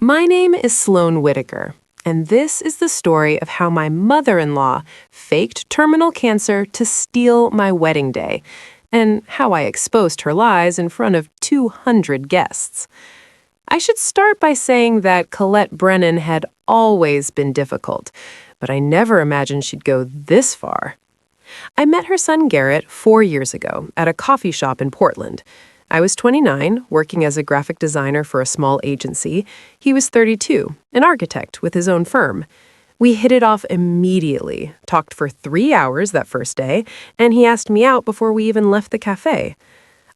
My name is Sloane Whitaker, and this is the story of how my mother-in-law faked terminal cancer to steal my wedding day, and how I exposed her lies in front of 200 guests. I should start by saying that Colette Brennan had always been difficult, but I never imagined she'd go this far. I met her son Garrett 4 years ago at a coffee shop in Portland. I was 29, working as a graphic designer for a small agency. He was 32, an architect with his own firm. We hit it off immediately, talked for 3 hours that first day, and he asked me out before we even left the cafe.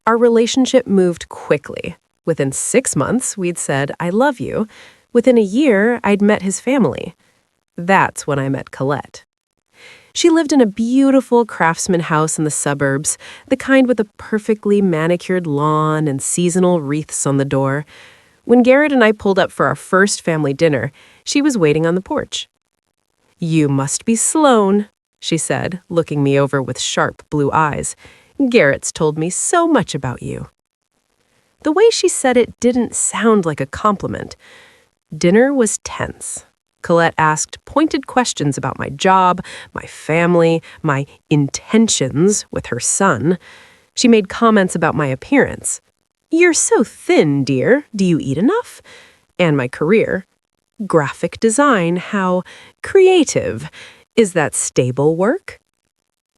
Our relationship moved quickly. Within 6 months, we'd said, "I love you." Within a year, I'd met his family. That's when I met Colette. She lived in a beautiful craftsman house in the suburbs, the kind with a perfectly manicured lawn and seasonal wreaths on the door. When Garrett and I pulled up for our first family dinner, she was waiting on the porch. "You must be Sloane," she said, looking me over with sharp blue eyes. "Garrett's told me so much about you." The way she said it didn't sound like a compliment. Dinner was tense. Colette asked pointed questions about my job, my family, my intentions with her son. She made comments about my appearance. "You're so thin, dear. Do you eat enough?" And my career. Graphic design, how creative. Is that stable work?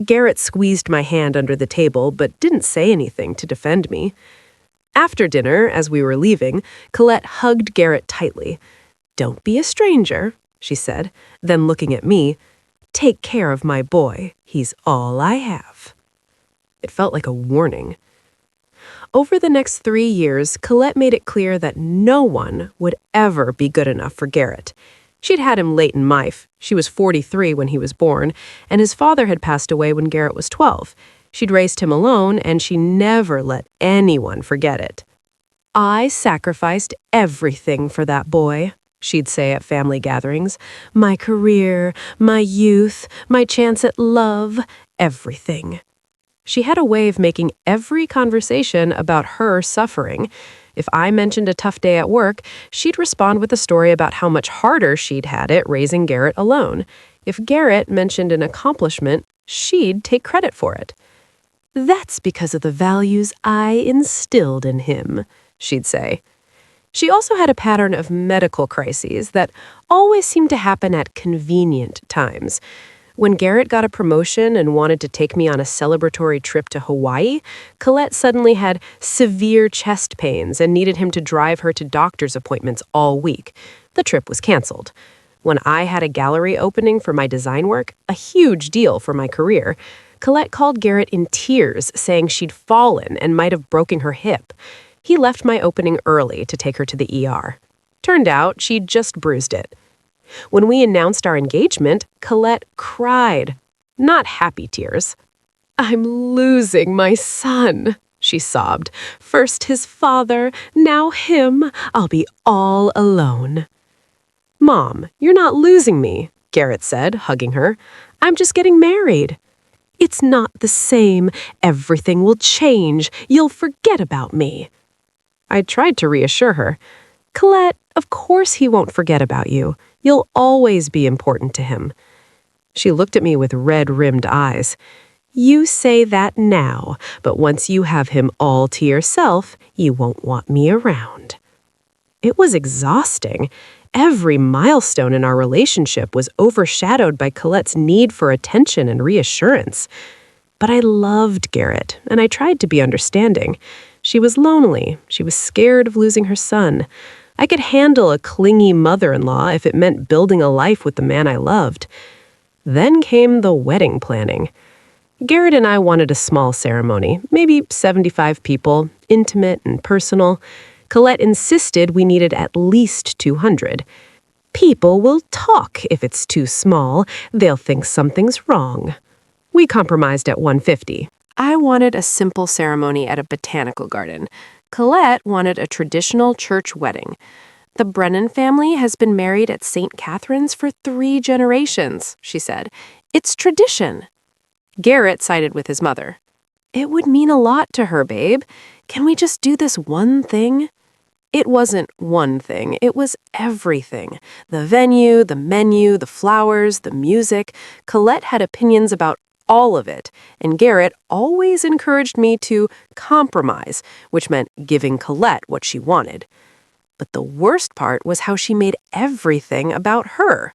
Garrett squeezed my hand under the table but didn't say anything to defend me. After dinner, as we were leaving, Colette hugged Garrett tightly. "Don't be a stranger," she said, then looking at me, "Take care of my boy. He's all I have." It felt like a warning. Over the next 3 years, Colette made it clear that no one would ever be good enough for Garrett. She'd had him late in life. She was 43 when he was born, and his father had passed away when Garrett was 12. She'd raised him alone, and she never let anyone forget it. "I sacrificed everything for that boy," she'd say at family gatherings. "My career, my youth, my chance at love, everything." She had a way of making every conversation about her suffering. If I mentioned a tough day at work, she'd respond with a story about how much harder she'd had it raising Garrett alone. If Garrett mentioned an accomplishment, she'd take credit for it. "That's because of the values I instilled in him," she'd say. She also had a pattern of medical crises that always seemed to happen at convenient times. When Garrett got a promotion and wanted to take me on a celebratory trip to Hawaii, Colette suddenly had severe chest pains and needed him to drive her to doctor's appointments all week. The trip was canceled. When I had a gallery opening for my design work, a huge deal for my career, Colette called Garrett in tears, saying she'd fallen and might have broken her hip. He left my opening early to take her to the ER. Turned out she'd just bruised it. When we announced our engagement, Colette cried. Not happy tears. "I'm losing my son," she sobbed. "First his father, now him. I'll be all alone." "Mom, you're not losing me," Garrett said, hugging her. "I'm just getting married." "It's not the same. Everything will change. You'll forget about me." I tried to reassure her. "Colette, of course he won't forget about you. You'll always be important to him." She looked at me with red-rimmed eyes. "You say that now, but once you have him all to yourself, you won't want me around." It was exhausting. Every milestone in our relationship was overshadowed by Colette's need for attention and reassurance. But I loved Garrett, and I tried to be understanding. She was lonely. She was scared of losing her son. I could handle a clingy mother-in-law if it meant building a life with the man I loved. Then came the wedding planning. Garrett and I wanted a small ceremony, maybe 75 people, intimate and personal. Colette insisted we needed at least 200. "People will talk if it's too small. They'll think something's wrong." We compromised at 150. I wanted a simple ceremony at a botanical garden. Colette wanted a traditional church wedding. "The Brennan family has been married at St. Catherine's for 3 generations," she said. "It's tradition." Garrett sided with his mother. "It would mean a lot to her, babe. Can we just do this one thing?" It wasn't one thing, it was everything. The venue, the menu, the flowers, the music. Colette had opinions about all of it, and Garrett always encouraged me to compromise, which meant giving Colette what she wanted. But the worst part was how she made everything about her.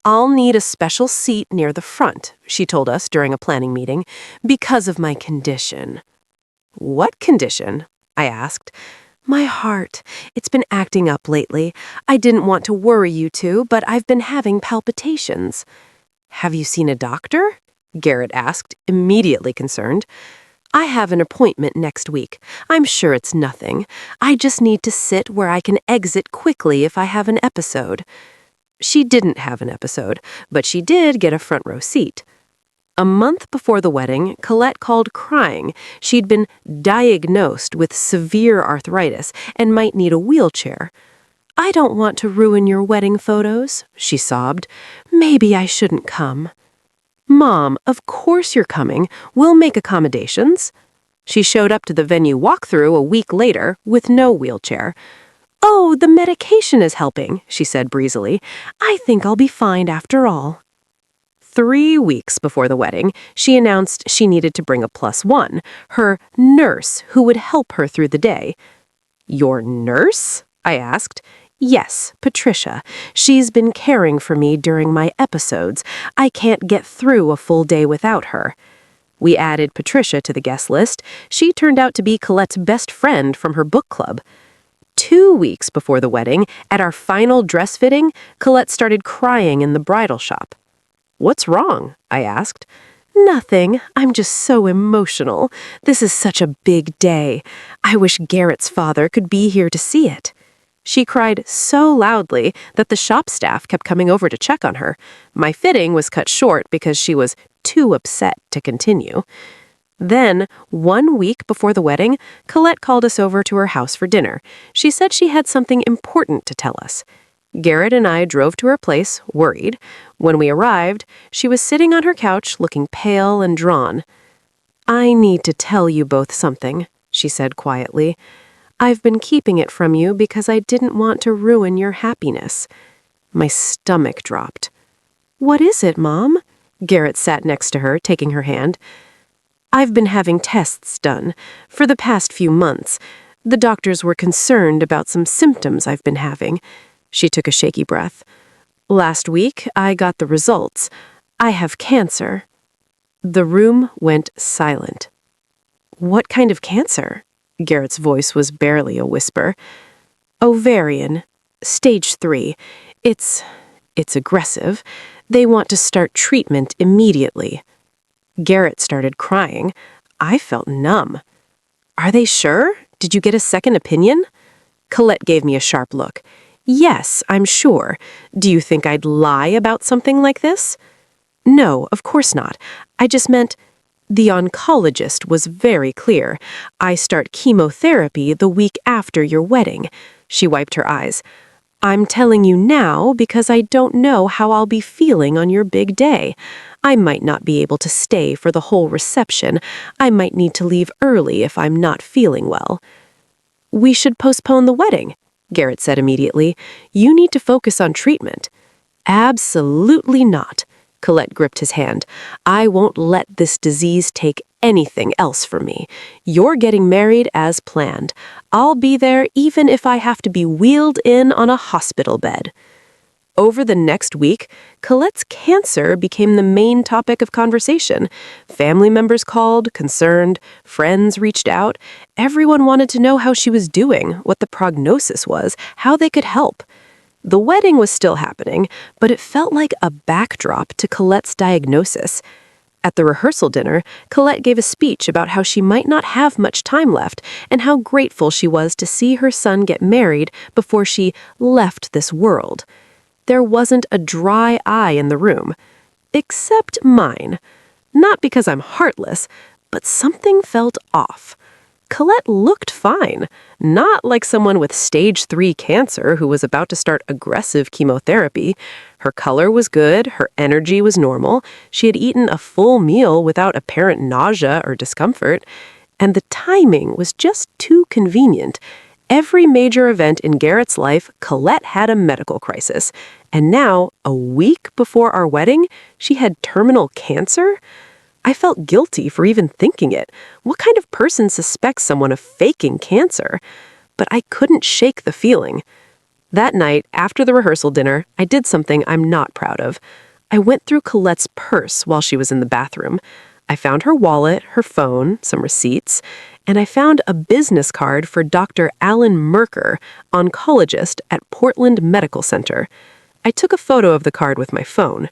"I'll need a special seat near the front," she told us during a planning meeting, "because of my condition." "What condition?" I asked. "My heart. It's been acting up lately. I didn't want to worry you two, but I've been having palpitations." "Have you seen a doctor?" Garrett asked, immediately concerned. "I have an appointment next week. I'm sure it's nothing. I just need to sit where I can exit quickly if I have an episode." She didn't have an episode, but she did get a front row seat. A month before the wedding, Colette called crying. She'd been diagnosed with severe arthritis and might need a wheelchair. "I don't want to ruin your wedding photos," she sobbed. "Maybe I shouldn't come." "Mom, of course you're coming. We'll make accommodations." She showed up to the venue walkthrough a week later with no wheelchair. "Oh, the medication is helping," she said breezily. "I think I'll be fine after all." 3 weeks before the wedding, she announced she needed to bring a +1, her nurse who would help her through the day. "Your nurse?" I asked. "Yes, Patricia. She's been caring for me during my episodes. I can't get through a full day without her." We added Patricia to the guest list. She turned out to be Colette's best friend from her book club. 2 weeks before the wedding, at our final dress fitting, Colette started crying in the bridal shop. "What's wrong?" I asked. "Nothing. I'm just so emotional. This is such a big day. I wish Garrett's father could be here to see it." She cried so loudly that the shop staff kept coming over to check on her. My fitting was cut short because she was too upset to continue. Then, 1 week before the wedding, Colette called us over to her house for dinner. She said she had something important to tell us. Garrett and I drove to her place, worried. When we arrived, she was sitting on her couch looking pale and drawn. "I need to tell you both something," she said quietly. "I've been keeping it from you because I didn't want to ruin your happiness." My stomach dropped. "What is it, Mom?" Garrett sat next to her, taking her hand. "I've been having tests done for the past few months. The doctors were concerned about some symptoms I've been having." She took a shaky breath. "Last week, I got the results. I have cancer." The room went silent. "What kind of cancer?" Garrett's voice was barely a whisper. "Ovarian. Stage 3. It's aggressive. They want to start treatment immediately." Garrett started crying. I felt numb. "Are they sure? Did you get a second opinion?" Colette gave me a sharp look. "Yes, I'm sure. Do you think I'd lie about something like this?" "No, of course not. I just meant..." The oncologist was very clear. "I start chemotherapy the week after your wedding." She wiped her eyes. "I'm telling you now because I don't know how I'll be feeling on your big day. I might not be able to stay for the whole reception. I might need to leave early if I'm not feeling well." "We should postpone the wedding," Garrett said immediately. "You need to focus on treatment." "Absolutely not." Colette gripped his hand. "I won't let this disease take anything else from me. You're getting married as planned. I'll be there even if I have to be wheeled in on a hospital bed." Over the next week, Colette's cancer became the main topic of conversation. Family members called, concerned, friends reached out. Everyone wanted to know how she was doing, what the prognosis was, how they could help. The wedding was still happening, but it felt like a backdrop to Colette's diagnosis. At the rehearsal dinner, Colette gave a speech about how she might not have much time left and how grateful she was to see her son get married before she left this world. There wasn't a dry eye in the room, except mine. Not because I'm heartless, but something felt off. Colette looked fine, not like someone with stage 3 cancer who was about to start aggressive chemotherapy. Her color was good, her energy was normal, she had eaten a full meal without apparent nausea or discomfort, and the timing was just too convenient. Every major event in Garrett's life, Colette had a medical crisis. And now, a week before our wedding, she had terminal cancer? I felt guilty for even thinking it. What kind of person suspects someone of faking cancer? But I couldn't shake the feeling. That night, after the rehearsal dinner, I did something I'm not proud of. I went through Colette's purse while she was in the bathroom. I found her wallet, her phone, some receipts, and I found a business card for Dr. Alan Merker, oncologist at Portland Medical Center. I took a photo of the card with my phone.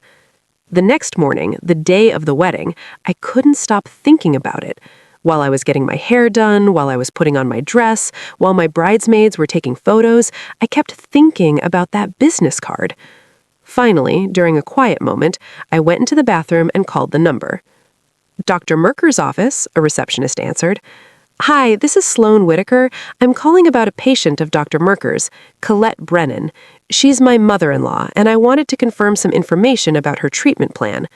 The next morning, the day of the wedding, I couldn't stop thinking about it. While I was getting my hair done, while I was putting on my dress, while my bridesmaids were taking photos, I kept thinking about that business card. Finally, during a quiet moment, I went into the bathroom and called the number. Dr. Merker's office, a receptionist answered. Hi, this is Sloane Whitaker. I'm calling about a patient of Dr. Merker's, Colette Brennan. She's my mother-in-law, and I wanted to confirm some information about her treatment plan.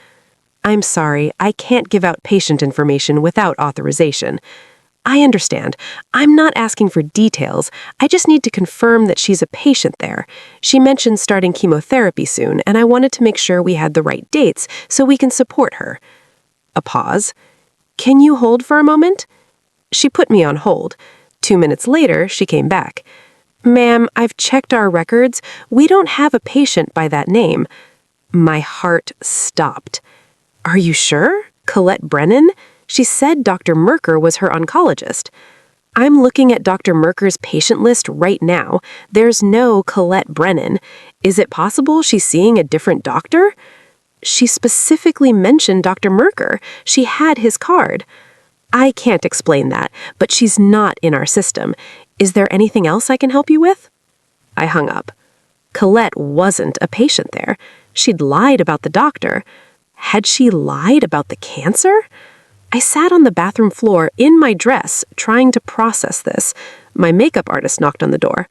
I'm sorry, I can't give out patient information without authorization. I understand. I'm not asking for details. I just need to confirm that she's a patient there. She mentioned starting chemotherapy soon, and I wanted to make sure we had the right dates so we can support her. A pause. Can you hold for a moment? She put me on hold. 2 minutes later, she came back. Ma'am, I've checked our records. We don't have a patient by that name. My heart stopped. Are you sure? Colette Brennan? She said Dr. Merker was her oncologist. I'm looking at Dr. Merker's patient list right now. There's no Colette Brennan. Is it possible she's seeing a different doctor? She specifically mentioned Dr. Merker. She had his card. I can't explain that, but she's not in our system. Is there anything else I can help you with? I hung up. Colette wasn't a patient there. She'd lied about the doctor. Had she lied about the cancer? I sat on the bathroom floor in my dress, trying to process this. My makeup artist knocked on the door.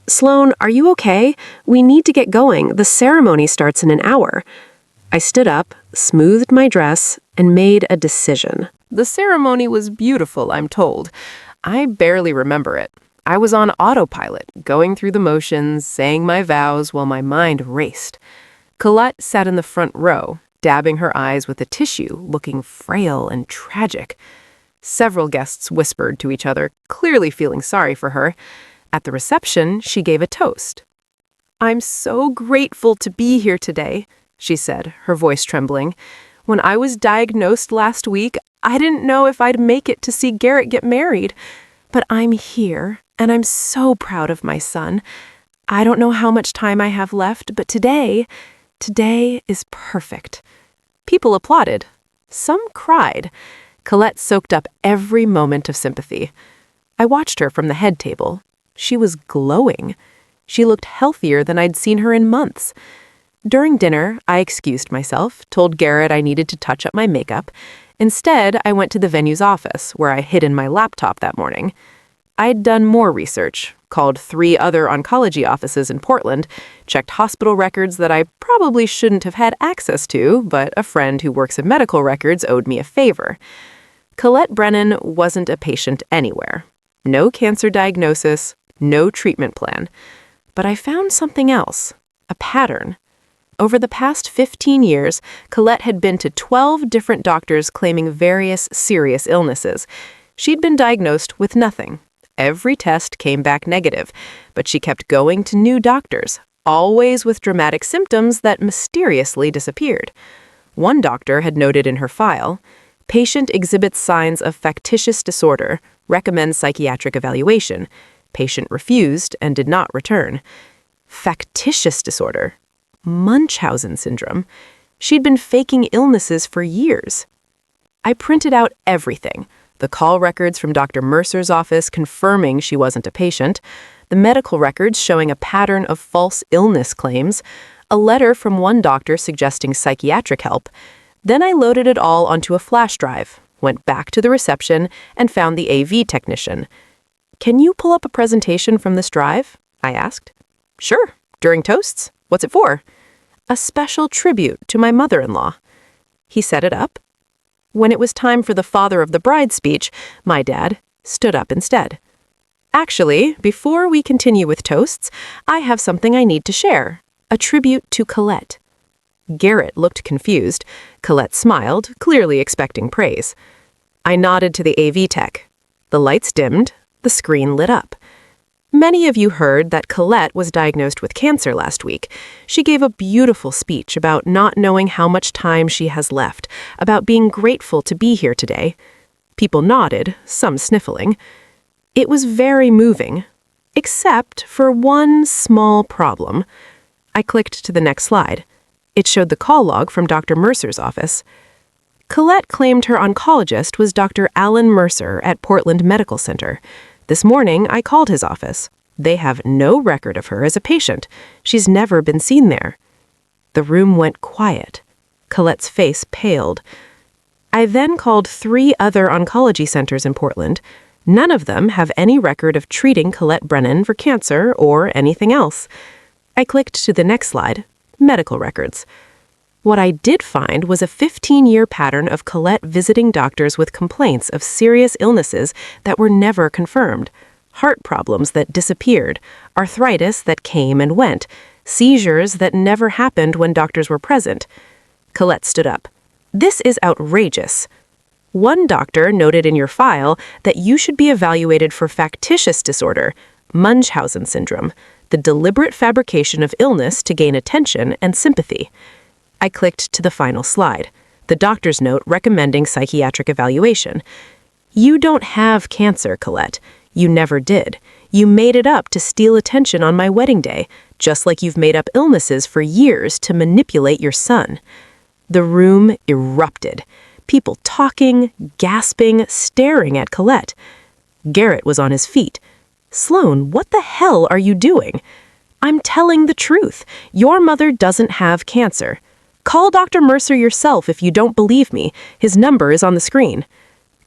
Sloane, are you okay? We need to get going. The ceremony starts in an hour. I stood up, smoothed my dress, and made a decision. The ceremony was beautiful, I'm told. I barely remember it. I was on autopilot, going through the motions, saying my vows while my mind raced. Colette sat in the front row, dabbing her eyes with a tissue, looking frail and tragic. Several guests whispered to each other, clearly feeling sorry for her. At the reception, she gave a toast. I'm so grateful to be here today, she said, her voice trembling. When I was diagnosed last week, I didn't know if I'd make it to see Garrett get married. But I'm here, and I'm so proud of my son. I don't know how much time I have left, but today is perfect. People applauded. Some cried. Colette soaked up every moment of sympathy. I watched her from the head table. She was glowing. She looked healthier than I'd seen her in months. During dinner, I excused myself, told Garrett I needed to touch up my makeup. Instead, I went to the venue's office, where I hid in my laptop that morning. I'd done more research, called 3 other oncology offices in Portland, checked hospital records that I probably shouldn't have had access to, but a friend who works in medical records owed me a favor. Colette Brennan wasn't a patient anywhere. No cancer diagnosis, no treatment plan. But I found something else, a pattern. Over the past 15 years, Colette had been to 12 different doctors claiming various serious illnesses. She'd been diagnosed with nothing. Every test came back negative, but she kept going to new doctors, always with dramatic symptoms that mysteriously disappeared. One doctor had noted in her file, patient exhibits signs of factitious disorder, recommends psychiatric evaluation. Patient refused and did not return. Factitious disorder. Munchausen syndrome. She'd been faking illnesses for years. I printed out everything. The call records from Dr. Mercer's office confirming she wasn't a patient, the medical records showing a pattern of false illness claims, a letter from one doctor suggesting psychiatric help. Then I loaded it all onto a flash drive, went back to the reception, and found the AV technician. Can you pull up a presentation from this drive? I asked. Sure. During toasts? What's it for? A special tribute to my mother-in-law. He set it up. When it was time for the father of the bride speech, my dad stood up instead. Actually, before we continue with toasts, I have something I need to share. A tribute to Colette. Garrett looked confused. Colette smiled, clearly expecting praise. I nodded to the AV tech. The lights dimmed. The screen lit up. Many of you heard that Colette was diagnosed with cancer last week. She gave a beautiful speech about not knowing how much time she has left, about being grateful to be here today. People nodded, some sniffling. It was very moving, except for one small problem. I clicked to the next slide. It showed the call log from Dr. Mercer's office. Colette claimed her oncologist was Dr. Alan Mercer at Portland Medical Center. This morning, I called his office. They have no record of her as a patient. She's never been seen there. The room went quiet. Colette's face paled. I then called 3 other oncology centers in Portland. None of them have any record of treating Colette Brennan for cancer or anything else. I clicked to the next slide, medical records. What I did find was a 15-year pattern of Colette visiting doctors with complaints of serious illnesses that were never confirmed, heart problems that disappeared, arthritis that came and went, seizures that never happened when doctors were present. Colette stood up. This is outrageous. One doctor noted in your file that you should be evaluated for factitious disorder, Munchausen syndrome, the deliberate fabrication of illness to gain attention and sympathy. I clicked to the final slide, the doctor's note recommending psychiatric evaluation. You don't have cancer, Colette. You never did. You made it up to steal attention on my wedding day, just like you've made up illnesses for years to manipulate your son. The room erupted. People talking, gasping, staring at Colette. Garrett was on his feet. Sloan, what the hell are you doing? I'm telling the truth. Your mother doesn't have cancer. Call Dr. Mercer yourself if you don't believe me. His number is on the screen.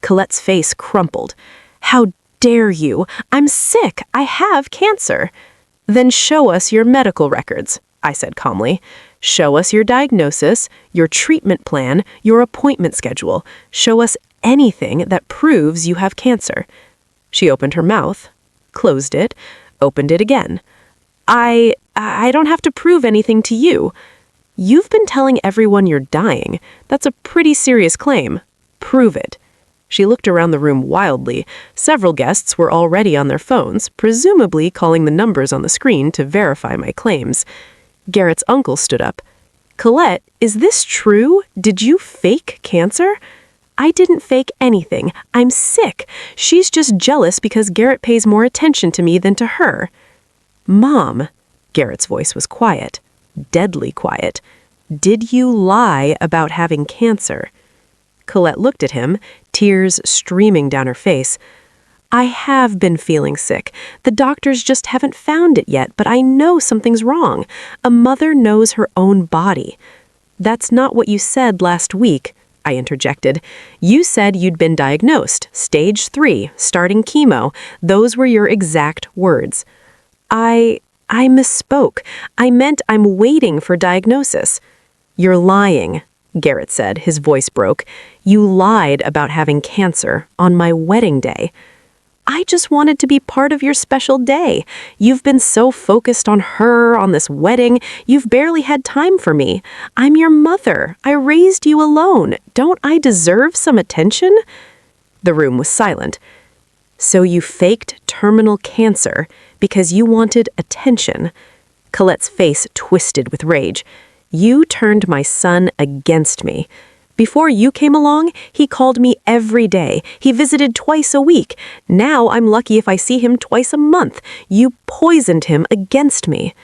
Colette's face crumpled. How dare you? I'm sick. I have cancer. Then show us your medical records, I said calmly. Show us your diagnosis, your treatment plan, your appointment schedule. Show us anything that proves you have cancer. She opened her mouth, closed it, opened it again. I don't have to prove anything to you. You've been telling everyone you're dying. That's a pretty serious claim. Prove it. She looked around the room wildly. Several guests were already on their phones, presumably calling the numbers on the screen to verify my claims. Garrett's uncle stood up. Colette, is this true? Did you fake cancer? I didn't fake anything. I'm sick. She's just jealous because Garrett pays more attention to me than to her. Mom, Garrett's voice was quiet, deadly quiet. Did you lie about having cancer? Colette looked at him, tears streaming down her face. I have been feeling sick. The doctors just haven't found it yet, but I know something's wrong. A mother knows her own body. That's not what you said last week, I interjected. You said you'd been diagnosed, stage 3, starting chemo. Those were your exact words. I misspoke. I meant I'm waiting for diagnosis. You're lying, Garrett said, his voice broke. You lied about having cancer on my wedding day. I just wanted to be part of your special day. You've been so focused on her, on this wedding, you've barely had time for me. I'm your mother. I raised you alone. Don't I deserve some attention? The room was silent. So you faked terminal cancer because you wanted attention. Colette's face twisted with rage. You turned my son against me. Before you came along, he called me every day. He visited twice a week. Now I'm lucky if I see him twice a month. You poisoned him against me.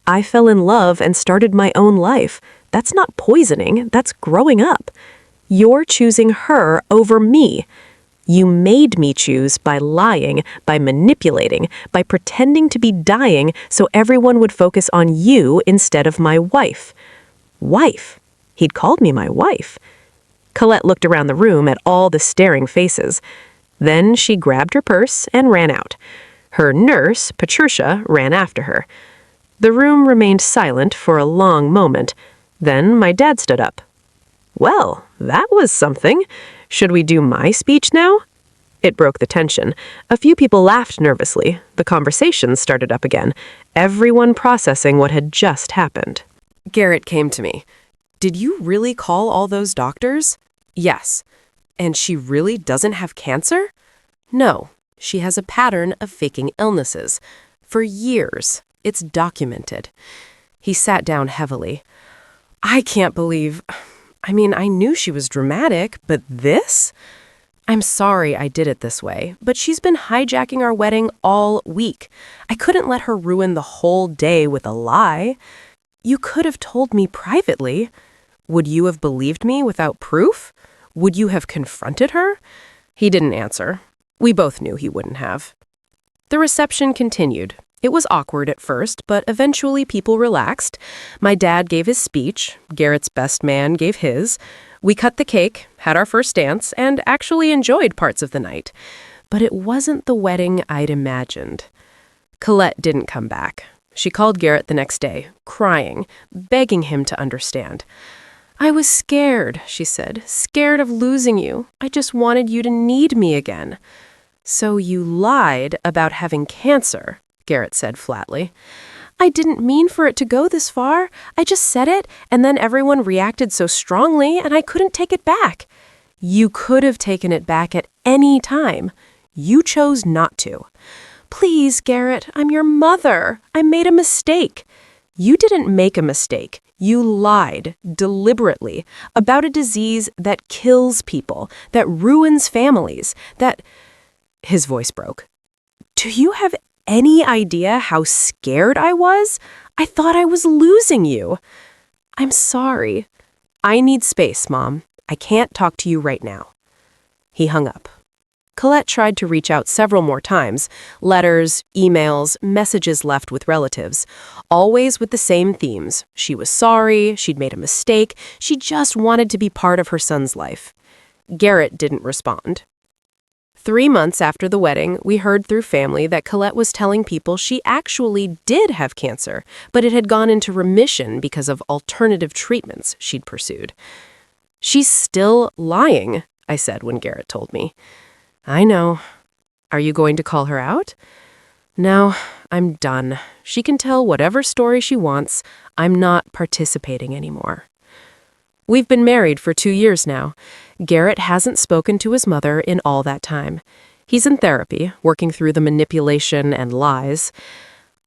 I fell in love and started my own life. That's not poisoning, that's growing up. You're choosing her over me. You made me choose by lying, by manipulating, by pretending to be dying so everyone would focus on you instead of my wife. Wife? He'd called me my wife. Colette looked around the room at all the staring faces. Then she grabbed her purse and ran out. Her nurse, Patricia, ran after her. The room remained silent for a long moment. Then my dad stood up. Well, that was something. Should we do my speech now? It broke the tension. A few people laughed nervously. The conversation started up again, everyone processing what had just happened. Garrett came to me. "Did you really call all those doctors?" "Yes." "And she really doesn't have cancer?" "No. She has a pattern of faking illnesses. For years. It's documented." He sat down heavily. "I can't believe... I knew she was dramatic, but this? I'm sorry I did it this way, but she's been hijacking our wedding all week. I couldn't let her ruin the whole day with a lie. You could have told me privately. Would you have believed me without proof? Would you have confronted her?" He didn't answer. We both knew he wouldn't have. The reception continued. It was awkward at first, but eventually people relaxed. My dad gave his speech. Garrett's best man gave his. We cut the cake, had our first dance, and actually enjoyed parts of the night. But it wasn't the wedding I'd imagined. Colette didn't come back. She called Garrett the next day, crying, begging him to understand. "I was scared," she said, "scared of losing you. I just wanted you to need me again." "So you lied about having cancer," Garrett said flatly. "I didn't mean for it to go this far. I just said it, and then everyone reacted so strongly, and I couldn't take it back." "You could have taken it back at any time. You chose not to." "Please, Garrett, I'm your mother. I made a mistake." "You didn't make a mistake. You lied, deliberately, about a disease that kills people, that ruins families, that..." His voice broke. "Do you have any idea how scared I was? I thought I was losing you." "I'm sorry. I need space, Mom. I can't talk to you right now." He hung up. Colette tried to reach out several more times, letters, emails, messages left with relatives, always with the same themes. She was sorry, she'd made a mistake, she just wanted to be part of her son's life. Garrett didn't respond. 3 months after the wedding, we heard through family that Colette was telling people she actually did have cancer, but it had gone into remission because of alternative treatments she'd pursued. "She's still lying," I said when Garrett told me. "I know. Are you going to call her out?" "No, I'm done. She can tell whatever story she wants. I'm not participating anymore." We've been married for 2 years now. Garrett hasn't spoken to his mother in all that time. He's in therapy, working through the manipulation and lies.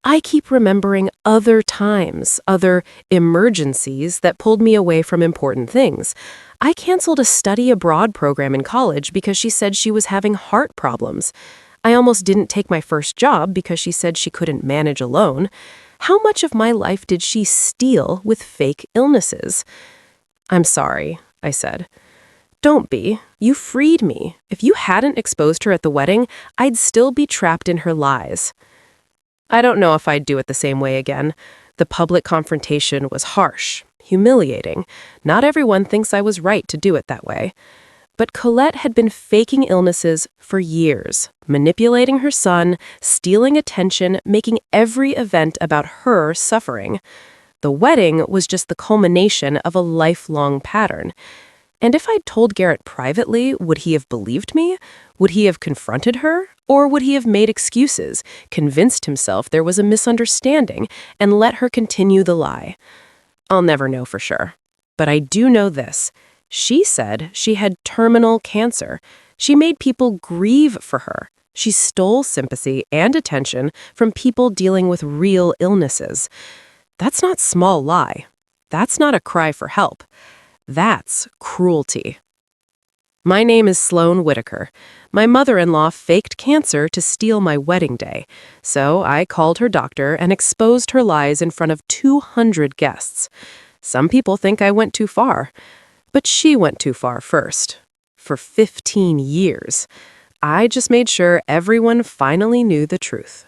I keep remembering other times, other emergencies that pulled me away from important things. I canceled a study abroad program in college because she said she was having heart problems. I almost didn't take my first job because she said she couldn't manage alone. How much of my life did she steal with fake illnesses? "I'm sorry," I said. "Don't be. You freed me. If you hadn't exposed her at the wedding, I'd still be trapped in her lies." I don't know if I'd do it the same way again. The public confrontation was harsh, humiliating. Not everyone thinks I was right to do it that way. But Colette had been faking illnesses for years, manipulating her son, stealing attention, making every event about her suffering. The wedding was just the culmination of a lifelong pattern. And if I'd told Garrett privately, would he have believed me? Would he have confronted her? Or would he have made excuses, convinced himself there was a misunderstanding, and let her continue the lie? I'll never know for sure. But I do know this. She said she had terminal cancer. She made people grieve for her. She stole sympathy and attention from people dealing with real illnesses. That's not small lie. That's not a cry for help. That's cruelty. My name is Sloane Whitaker. My mother-in-law faked cancer to steal my wedding day, so I called her doctor and exposed her lies in front of 200 guests. Some people think I went too far, but she went too far first. For 15 years. I just made sure everyone finally knew the truth.